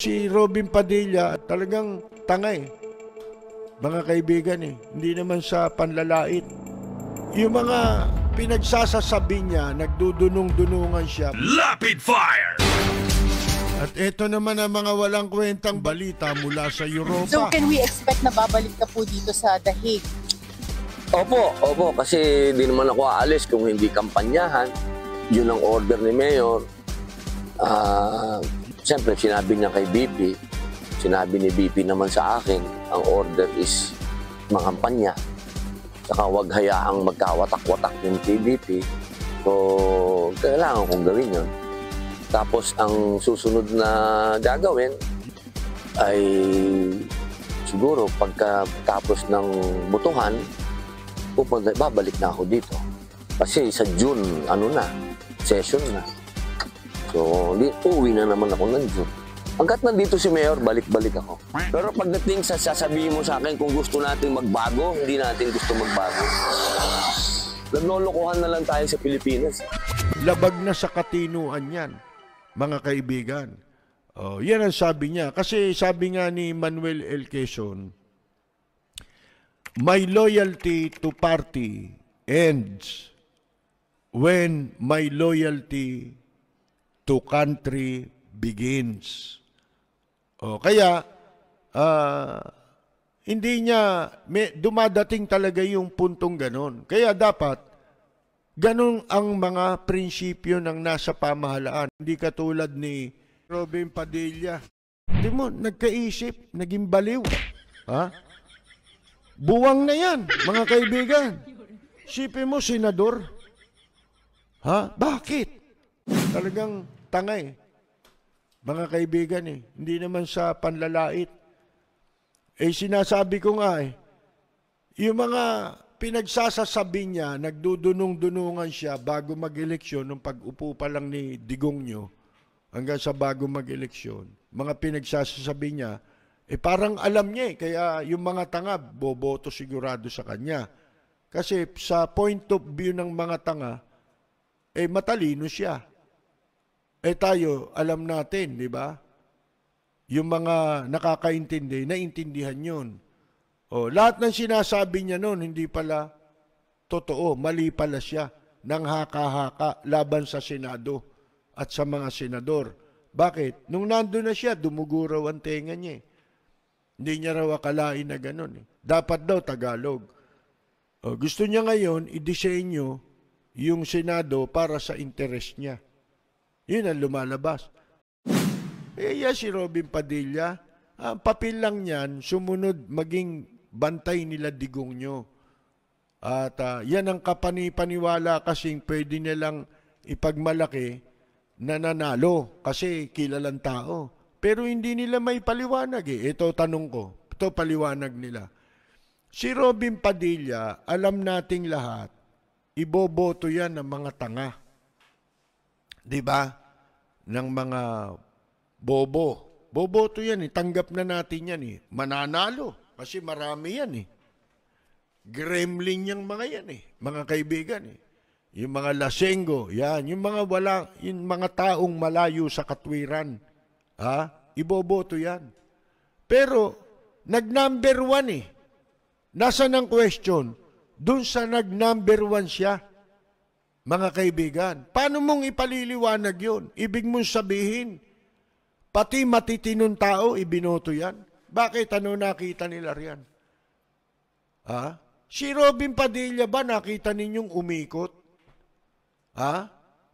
Si Robin Padilla, talagang tanga eh. Mga kaibigan eh. Hindi naman sa panlalait. Yung mga pinagsasasabi niya, nagdudunong-dunungan siya. Rapid fire! At ito naman ang mga walang kwentang balita mula sa Europa. So can we expect na babalik ka po dito sa The Hague? Opo, kasi di naman ako aalis kung hindi kampanyahan. Yun ang order ni Mayor. Siyempre, sinabi niya kay BP, sinabi ni BP naman sa akin, ang order is makampanya. Saka huwag hayaang magkawatak-watak yung PBP. So, kailangan kong gawin yun. Tapos, ang susunod na gagawin ay siguro pagkatapos ng butuhan, babalik na ako dito. Kasi sa June, session na. So, uwi na naman ako ng June. Hanggat nandito si Mayor, balik-balik ako. Pero pagdating sa sasabihin mo sa akin kung gusto natin magbago, hindi natin gusto magbago. Naglolokohan na lang tayo sa Pilipinas. Labag na sa katinuan yan, mga kaibigan. Yan ang sabi niya. Kasi sabi nga ni Manuel L. Quezon, my loyalty to party ends when my loyalty to country begins. Kaya, hindi niya, dumadating talaga yung puntong ganon. Kaya dapat, ganon ang mga prinsipyo ng nasa pamahalaan. Hindi katulad ni Robin Padilla. Hindi mo, nagkaisip, naging baliw. Ha? Buwang na yan, mga kaibigan. Isipin mo, senador. Ha? Bakit? Talagang tanga eh. Mga kaibigan eh. Hindi naman sa panlalait. Sinasabi ko nga eh. Yung mga pinagsasasabi niya, nagdudunong-dunungan siya bago mag-eleksyon, nung pag-upo pa lang ni Digong nyo, hanggang sa bago mag-eleksyon, mga pinagsasasabi niya, parang alam niya eh. Kaya yung mga tanga, boboto sigurado sa kanya. Kasi sa point of view ng mga tanga, matalino siya. Tayo, alam natin, di ba? Yung mga nakakaintindi, naintindihan yun. Lahat ng sinasabi niya noon, hindi pala totoo, mali pala siya, nang haka-haka laban sa Senado at sa mga senador. Bakit? Nung nandun na siya, dumuguraw ang tenga niya. Hindi niya raw akalain na ganun. Dapat daw Tagalog. Gusto niya ngayon, i-disenyo yung Senado para sa interest niya. Yun ang lumalabas. Si Robin Padilla, ang papel lang niyan, sumunod maging bantay nila Digong nyo. At yan ang kapanipaniwala kasing pwede nilang ipagmalaki na nanalo kasi kilalang tao. Pero hindi nila may paliwanag eh. Ito tanong ko, ito paliwanag nila. Si Robin Padilla, alam nating lahat, iboboto yan ng mga tanga. Diba? Ng mga bobo. Boboto yan eh. Tanggap na natin yan eh. Mananalo. Kasi marami yan eh. Gremlin yung mga yan eh. Mga kaibigan eh. Yung mga lasenggo. Yan. Yung mga taong malayo sa katwiran. Iboboto yan. Pero, nag-number 1 eh. Nasaan ang question? Doon sa nag-number 1 siya. Mga kaibigan, paano mong ipaliliwanag yun? Ibig mong sabihin, pati matitinong tao, ibinoto yan? Bakit? Ano nakita nila riyan? Si Robin Padilla ba nakita ninyong umikot?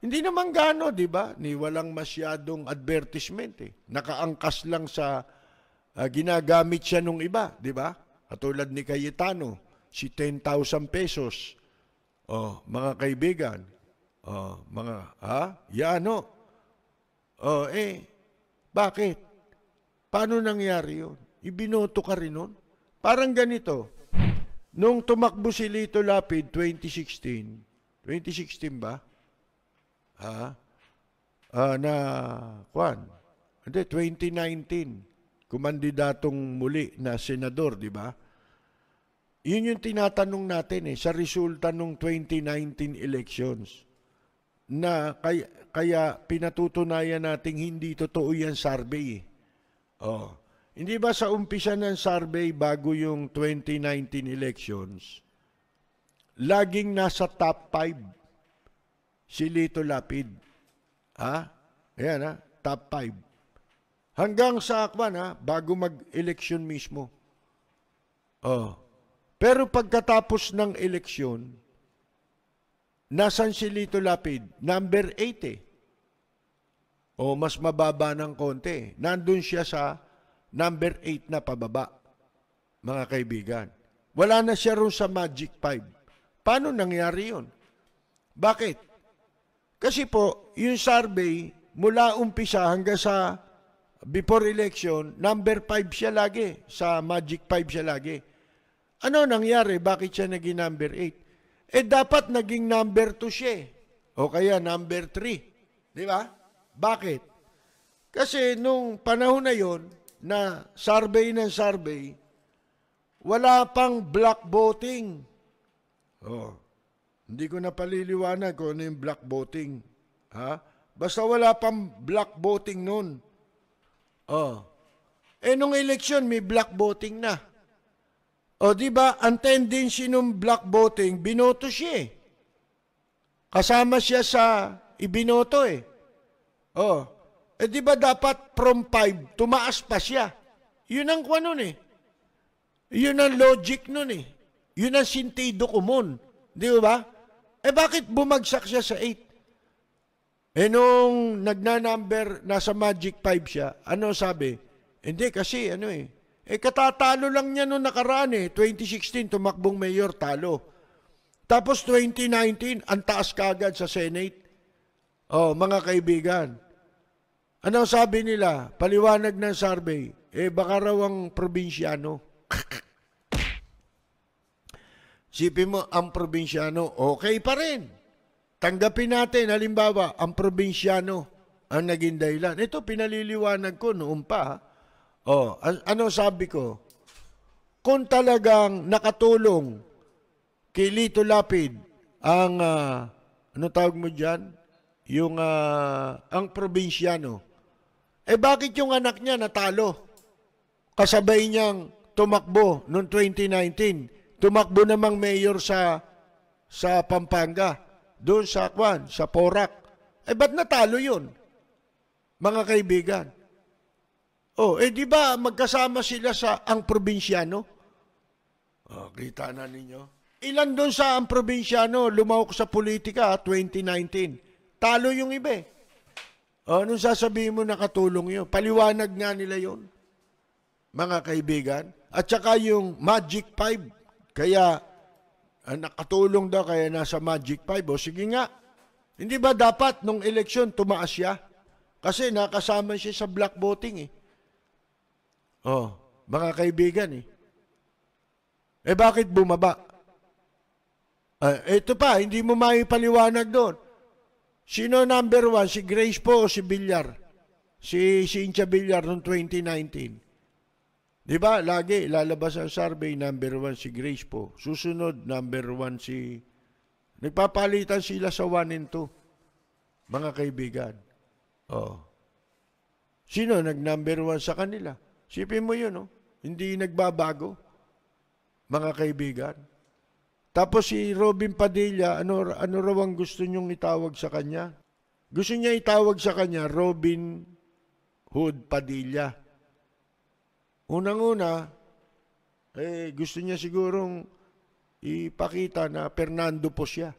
Hindi naman gano, di ba? Walang masyadong advertisement eh. Nakaangkas lang sa ginagamit siya nung iba, di ba? Katulad ni Cayetano, si 10,000 pesos. Mga kaibigan, bakit? Paano nangyari yun? Ibinoto ka rin nun? Parang ganito, nung tumakbo si Lito Lapid 2016 ba? 2019, kumandidatong muli na senador, di ba? Yun yung tinatanong natin sa resulta ng 2019 elections. Na kaya pinatutunayan nating hindi totoo yan survey. Oh. Hindi ba sa umpisa ng survey bago yung 2019 elections, laging nasa top 5 si Lito Lapid. Ha? Ayan ha, top 5. Hanggang sa bago mag-eleksyon mismo. Oh. Pero pagkatapos ng eleksyon, nasan si Lito Lapid? Number 8 O mas mababa ng konti. Nandun siya sa number 8 na pababa, mga kaibigan. Wala na siya rin sa Magic 5. Paano nangyari yun? Bakit? Kasi po, yung survey, mula umpisa hanggang sa before election, number 5 siya lagi. Sa Magic 5 siya lagi. Ano nangyari? Bakit siya naging number 8? Dapat naging number 2 siya. O kaya number 3. Di ba? Bakit? Kasi nung panahon na yon na survey ng survey, wala pang block voting. Hindi ko na paliliwanag kung ano yung block voting. Ha? Basta wala pang block voting nun. Nung election, may block voting na. Di ba, ang tendency nung block voting, binoto siya eh. Kasama siya sa ibinoto eh. Di ba dapat from 5, tumaas pa siya? Yun ang kwa nun eh. Yun ang logic nun eh. Yun ang sentido común. Di ba? Bakit bumagsak siya sa 8? Nung nagnanumber, nasa Magic 5 siya, ano sabi? Hindi kasi katatalo lang niya nung nakaraan 2016, tumakbong mayor, talo. Tapos 2019, ang taas kagad sa Senate. Mga kaibigan. Ano sabi nila? Paliwanag ng survey. Baka raw ang probinsyano. Sipin mo, ang probinsyano, okay pa rin. Tanggapin natin, halimbawa, ang probinsyano ang naging dahilan. Ito, pinaliliwanag ko noon pa. Ano sabi ko? Kung talagang nakatulong kay Lito Lapid ang, ano tawag mo dyan? Yung, ang probinsyano. Bakit yung anak niya natalo? Kasabay niyang tumakbo noong 2019. Tumakbo namang mayor sa Pampanga. Doon sa Porac. Ba't natalo yun? Mga kaibigan. Di ba magkasama sila sa ang probinsyano? Kita na ninyo. Ilan doon sa ang probinsyano lumawak sa politika 2019? Talo yung iba eh. Anong sasabihin mo nakatulong yun? Paliwanag nga nila yun, mga kaibigan. At saka yung Magic 5, kaya nakatulong daw, kaya nasa Magic 5. Sige nga, hindi ba dapat nung eleksyon tumaas siya? Kasi nakasama siya sa block voting eh. Mga kaibigan eh. Bakit bumaba? Ito pa, hindi mo maipaliwanag doon. Sino number 1? Si Grace po o si Villar? Si Cynthia Villar noong 2019. Di ba? Lagi lalabas ang survey, number 1 si Grace po. Susunod, number 1 si... Nagpapalitan sila sa 1 and 2. Mga kaibigan. Sino nag-number 1 sa kanila? Sipin mo yun, Hindi nagbabago. Mga kaibigan. Tapos si Robin Padilla, ano raw ang gusto niyong itawag sa kanya? Gusto niya itawag sa kanya, Robin Hood Padilla. Unang-una, gusto niya sigurong ipakita na Fernando po siya,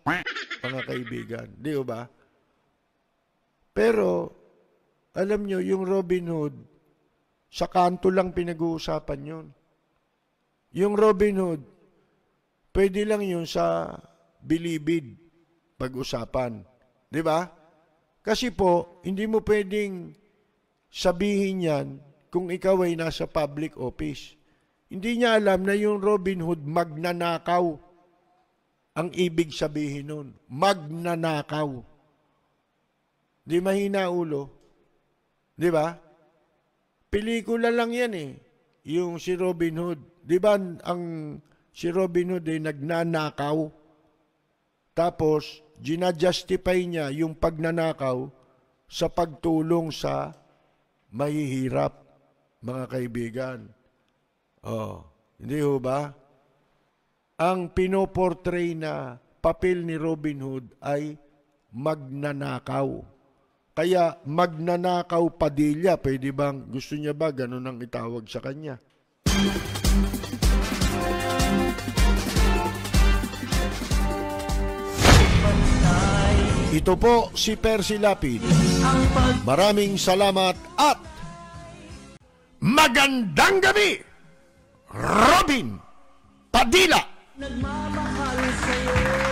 mga kaibigan. Di ba? Pero, alam niyo, yung Robin Hood, sa kanto lang pinag-uusapan yun. Yung Robin Hood, pwede lang yun sa bilibid pag-usapan. Di ba? Kasi po, hindi mo pwedeng sabihin yan kung ikaw ay nasa public office. Hindi niya alam na yung Robin Hood magnanakaw. Ang ibig sabihin nun, magnanakaw. Di mahina ulo? Di ba? Pelikula lang yan eh. Yung si Robin Hood. Di ba si Robin Hood ay nagnanakaw? Tapos, ginajustify niya yung pagnanakaw sa pagtulong sa mahihirap. mga kaibigan. Oh, hindi ho ba? Ang pinoportray na papel ni Robin Hood ay magnanakaw. Kaya magnanakaw Padilla, pwede bang, gusto niya ba ganun ang itawag sa kanya? Ito po si Percy Lapid. Maraming salamat at magandang gabi, Robin Padilla! Nagmamahal sa'yo.